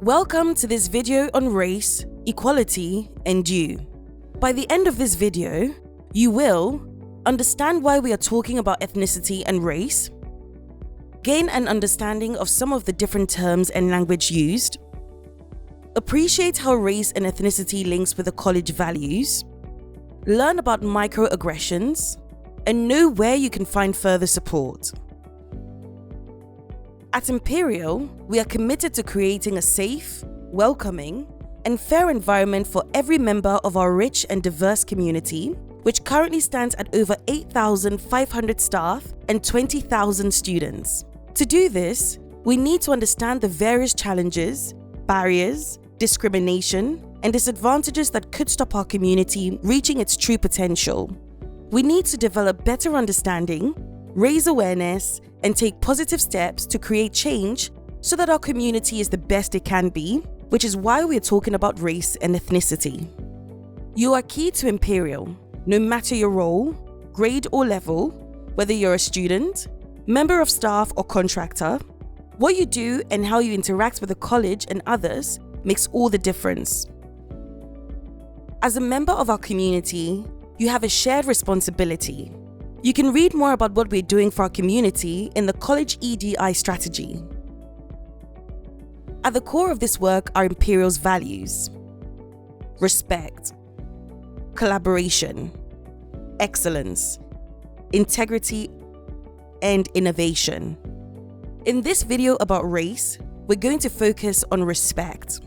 Welcome to this video on race, equality, and you. By the end of this video, you will understand why we are talking about ethnicity and race, gain an understanding of some of the different terms and language used, appreciate how race and ethnicity links with the college values, learn about microaggressions, and know where you can find further support. At Imperial, we are committed to creating a safe, welcoming, and fair environment for every member of our rich and diverse community, which currently stands at over 8,500 staff and 20,000 students. To do this, we need to understand the various challenges, barriers, discrimination, and disadvantages that could stop our community reaching its true potential. We need to develop better understanding, raise awareness, and take positive steps to create change so that our community is the best it can be, which is why we are talking about race and ethnicity. You are key to Imperial, no matter your role, grade or level, whether you're a student, member of staff or contractor. What you do and how you interact with the college and others makes all the difference. As a member of our community, you have a shared responsibility. You can read more about what we're doing for our community in the college EDI strategy. At the core of this work are Imperial's values: respect, collaboration, excellence, integrity, and innovation. In this video about race, we're going to focus on respect.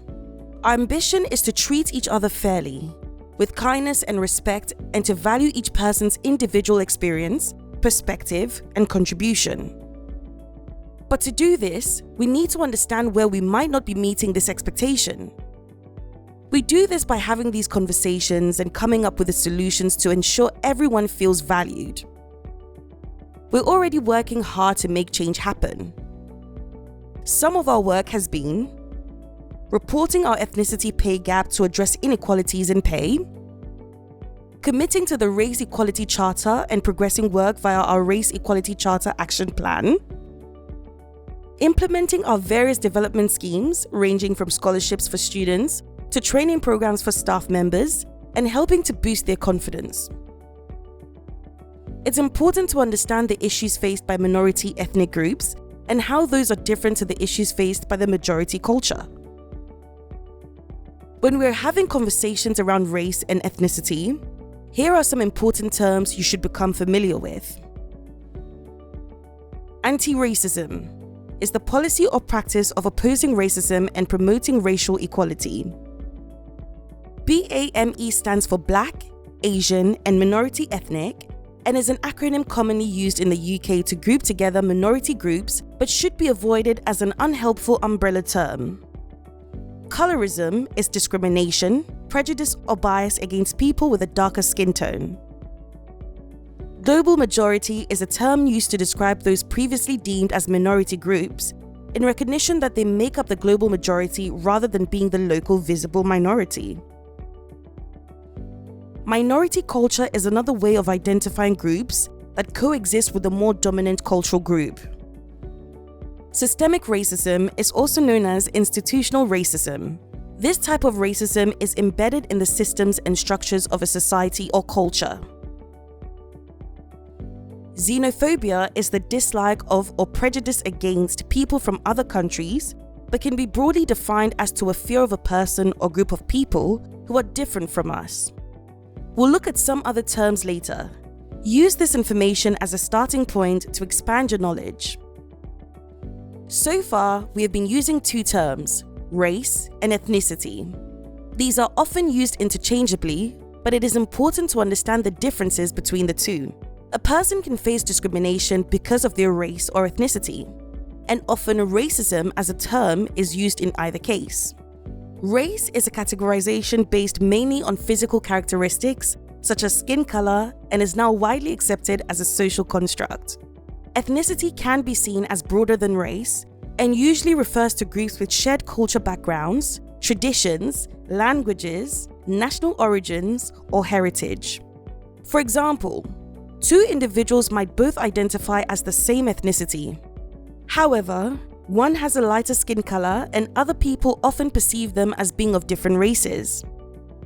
Our ambition is to treat each other fairly, with kindness and respect, and to value each person's individual experience, perspective, and contribution. But to do this, we need to understand where we might not be meeting this expectation. We do this by having these conversations and coming up with the solutions to ensure everyone feels valued. We're already working hard to make change happen. Some of our work has been reporting our ethnicity pay gap to address inequalities in pay, committing to the Race Equality Charter and progressing work via our Race Equality Charter Action Plan, implementing our various development schemes ranging from scholarships for students to training programs for staff members, and helping to boost their confidence. It's important to understand the issues faced by minority ethnic groups and how those are different to the issues faced by the majority culture. When we're having conversations around race and ethnicity, here are some important terms you should become familiar with. Anti-racism is the policy or practice of opposing racism and promoting racial equality. BAME stands for Black, Asian, and Minority Ethnic, and is an acronym commonly used in the UK to group together minority groups, but should be avoided as an unhelpful umbrella term. Colorism is discrimination, prejudice, or bias against people with a darker skin tone. Global majority is a term used to describe those previously deemed as minority groups, in recognition that they make up the global majority rather than being the local visible minority. Minority culture is another way of identifying groups that coexist with a more dominant cultural group. Systemic racism is also known as institutional racism. This type of racism is embedded in the systems and structures of a society or culture. Xenophobia is the dislike of or prejudice against people from other countries, but can be broadly defined as to a fear of a person or group of people who are different from us. We'll look at some other terms later. Use this information as a starting point to expand your knowledge. So far, we have been using two terms, race and ethnicity. These are often used interchangeably, but it is important to understand the differences between the two. A person can face discrimination because of their race or ethnicity, and often racism as a term is used in either case. Race is a categorization based mainly on physical characteristics, such as skin color, and is now widely accepted as a social construct. Ethnicity can be seen as broader than race and usually refers to groups with shared culture backgrounds, traditions, languages, national origins, or heritage. For example, two individuals might both identify as the same ethnicity. However, One has a lighter skin color, and other people often perceive them as being of different races.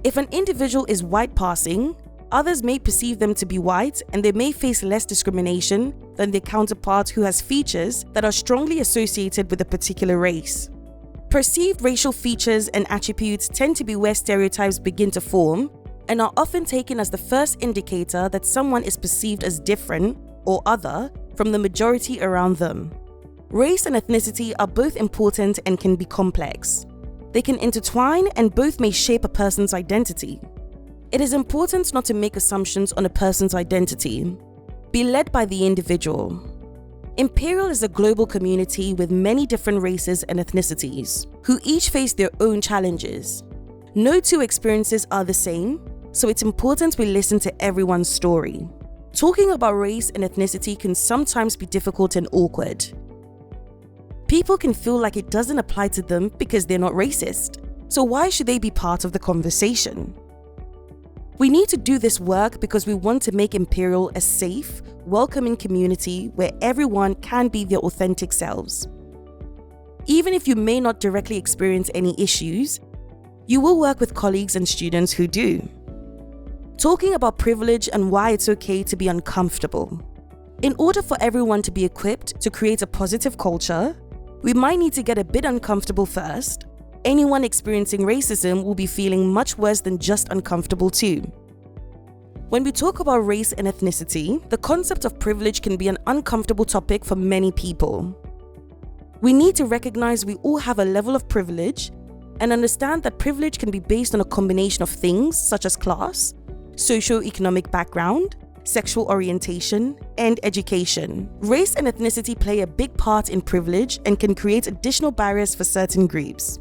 If an individual is white passing, others may perceive them to be white, and they may face less discrimination than their counterpart who has features that are strongly associated with a particular race. Perceived racial features and attributes tend to be where stereotypes begin to form and are often taken as the first indicator that someone is perceived as different or other from the majority around them. Race and ethnicity are both important and can be complex. They can intertwine, and both may shape a person's identity. It is important not to make assumptions on a person's identity. Be led by the individual. Imperial is a global community with many different races and ethnicities, who each face their own challenges. No two experiences are the same, so it's important we listen to everyone's story. Talking about race and ethnicity can sometimes be difficult and awkward. People can feel like it doesn't apply to them because they're not racist, so why should they be part of the conversation? We need to do this work because we want to make Imperial a safe, welcoming community where everyone can be their authentic selves. Even if you may not directly experience any issues, you will work with colleagues and students who do. Talking about privilege and why it's okay to be uncomfortable. In order for everyone to be equipped to create a positive culture, we might need to get a bit uncomfortable first. Anyone experiencing racism will be feeling much worse than just uncomfortable too. When we talk about race and ethnicity, the concept of privilege can be an uncomfortable topic for many people. We need to recognize we all have a level of privilege and understand that privilege can be based on a combination of things such as class, socio-economic background, sexual orientation, and education. Race and ethnicity play a big part in privilege and can create additional barriers for certain groups.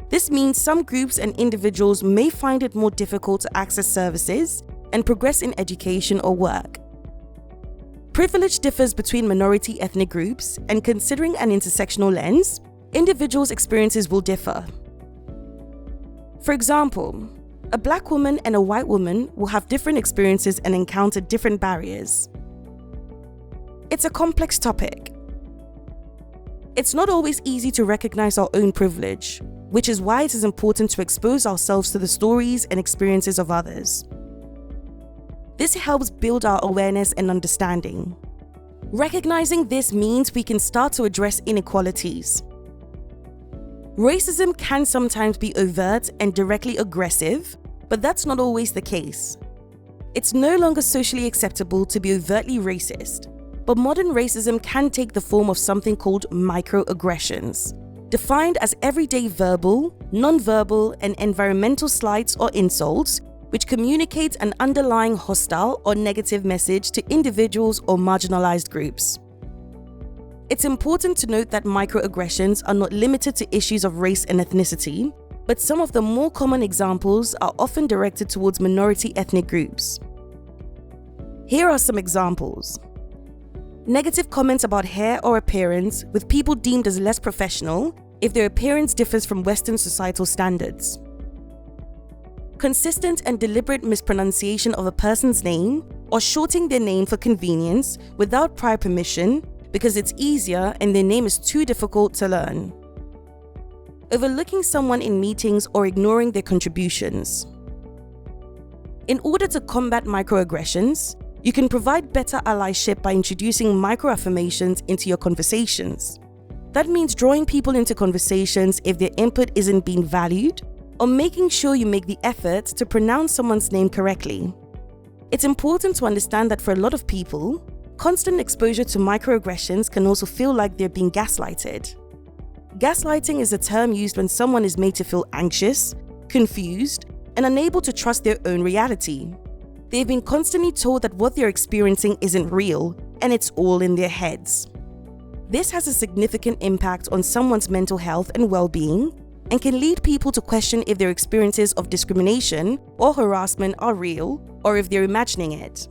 This means some groups and individuals may find it more difficult to access services and progress in education or work. Privilege differs between minority ethnic groups, and considering an intersectional lens, individuals' experiences will differ. For example, a black woman and a white woman will have different experiences and encounter different barriers. It's a complex topic. It's not always easy to recognize our own privilege, which is why it is important to expose ourselves to the stories and experiences of others. This helps build our awareness and understanding. Recognizing this means we can start to address inequalities. Racism can sometimes be overt and directly aggressive, but that's not always the case. It's no longer socially acceptable to be overtly racist, but modern racism can take the form of something called microaggressions, defined as everyday verbal, non-verbal, and environmental slights or insults which communicate an underlying hostile or negative message to individuals or marginalized groups. It's important to note that microaggressions are not limited to issues of race and ethnicity, but some of the more common examples are often directed towards minority ethnic groups. Here are some examples. Negative comments about hair or appearance, with people deemed as less professional if their appearance differs from Western societal standards. Consistent and deliberate mispronunciation of a person's name or shortening their name for convenience without prior permission because it's easier and their name is too difficult to learn. Overlooking someone in meetings or ignoring their contributions. In order to combat microaggressions, you can provide better allyship by introducing microaffirmations into your conversations. That means drawing people into conversations if their input isn't being valued, or making sure you make the effort to pronounce someone's name correctly. It's important to understand that for a lot of people, constant exposure to microaggressions can also feel like they're being gaslighted. Gaslighting is a term used when someone is made to feel anxious, confused, and unable to trust their own reality. They've been constantly told that what they're experiencing isn't real, and it's all in their heads. This has a significant impact on someone's mental health and well-being, and can lead people to question if their experiences of discrimination or harassment are real, or if they're imagining it.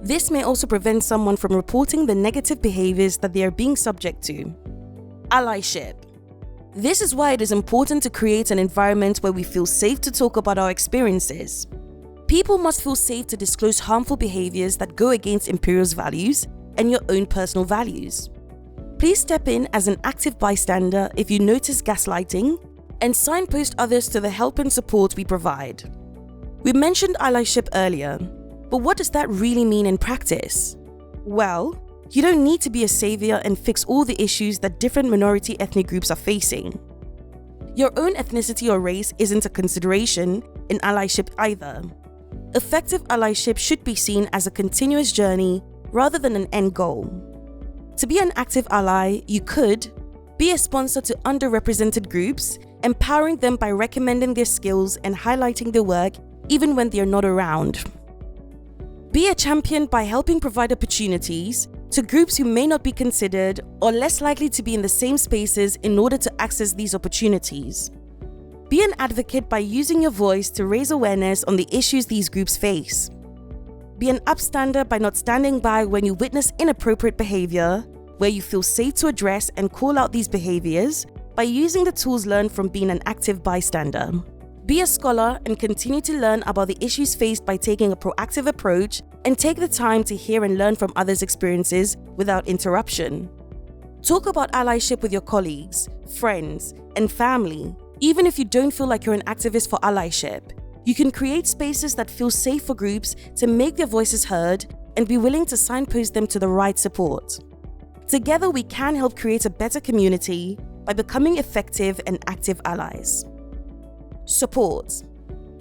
This may also prevent someone from reporting the negative behaviors that they are being subject to. Allyship. This is why it is important to create an environment where we feel safe to talk about our experiences. People must feel safe to disclose harmful behaviors that go against Imperial's values and your own personal values. Please step in as an active bystander if you notice gaslighting and signpost others to the help and support we provide. We mentioned allyship earlier, but what does that really mean in practice? Well, you don't need to be a savior and fix all the issues that different minority ethnic groups are facing. Your own ethnicity or race isn't a consideration in allyship either. Effective allyship should be seen as a continuous journey rather than an end goal. To be an active ally, you could be a sponsor to underrepresented groups, empowering them by recommending their skills and highlighting their work even when they're not around. Be a champion by helping provide opportunities to groups who may not be considered or less likely to be in the same spaces in order to access these opportunities. Be an advocate by using your voice to raise awareness on the issues these groups face. Be an upstander by not standing by when you witness inappropriate behavior, where you feel safe to address and call out these behaviors by using the tools learned from being an active bystander. Be a scholar and continue to learn about the issues faced by taking a proactive approach and take the time to hear and learn from others' experiences without interruption. Talk about allyship with your colleagues, friends, and family. Even if you don't feel like you're an activist for allyship, you can create spaces that feel safe for groups to make their voices heard and be willing to signpost them to the right support. Together, we can help create a better community by becoming effective and active allies. Support.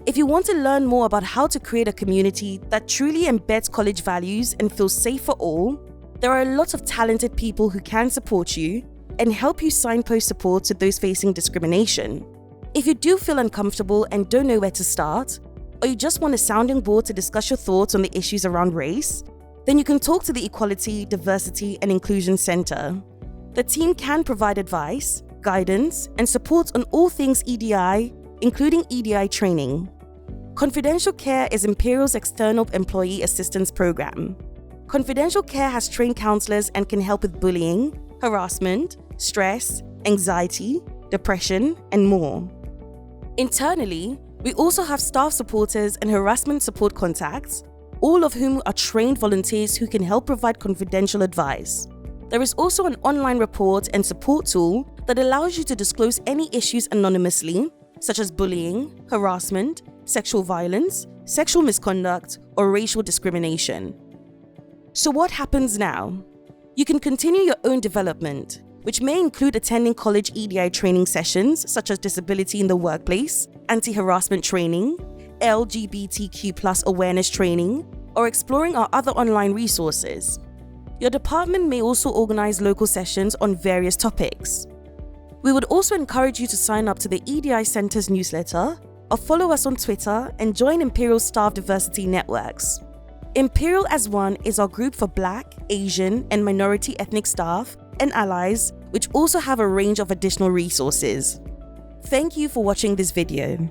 If you want to learn more about how to create a community that truly embeds college values and feels safe for all, there are a lot of talented people who can support you and help you signpost support to those facing discrimination. If you do feel uncomfortable and don't know where to start, or you just want a sounding board to discuss your thoughts on the issues around race, then you can talk to the Equality, Diversity and Inclusion Center. The team can provide advice, guidance, and support on all things EDI, including EDI training. Confidential Care is Imperial's external employee assistance program. Confidential Care has trained counselors and can help with bullying, harassment, stress, anxiety, depression, and more. Internally, we also have staff supporters and harassment support contacts, all of whom are trained volunteers who can help provide confidential advice. There is also an online report and support tool that allows you to disclose any issues anonymously, such as bullying, harassment, sexual violence, sexual misconduct, or racial discrimination. So what happens now? You can continue your own development, which may include attending college EDI training sessions such as disability in the workplace, anti-harassment training, LGBTQ+ awareness training, or exploring our other online resources. Your department may also organize local sessions on various topics. We would also encourage you to sign up to the EDI Center's newsletter or follow us on Twitter and join Imperial staff diversity networks. Imperial as One is our group for Black, Asian, and minority ethnic staff and allies, which also have a range of additional resources. Thank you for watching this video.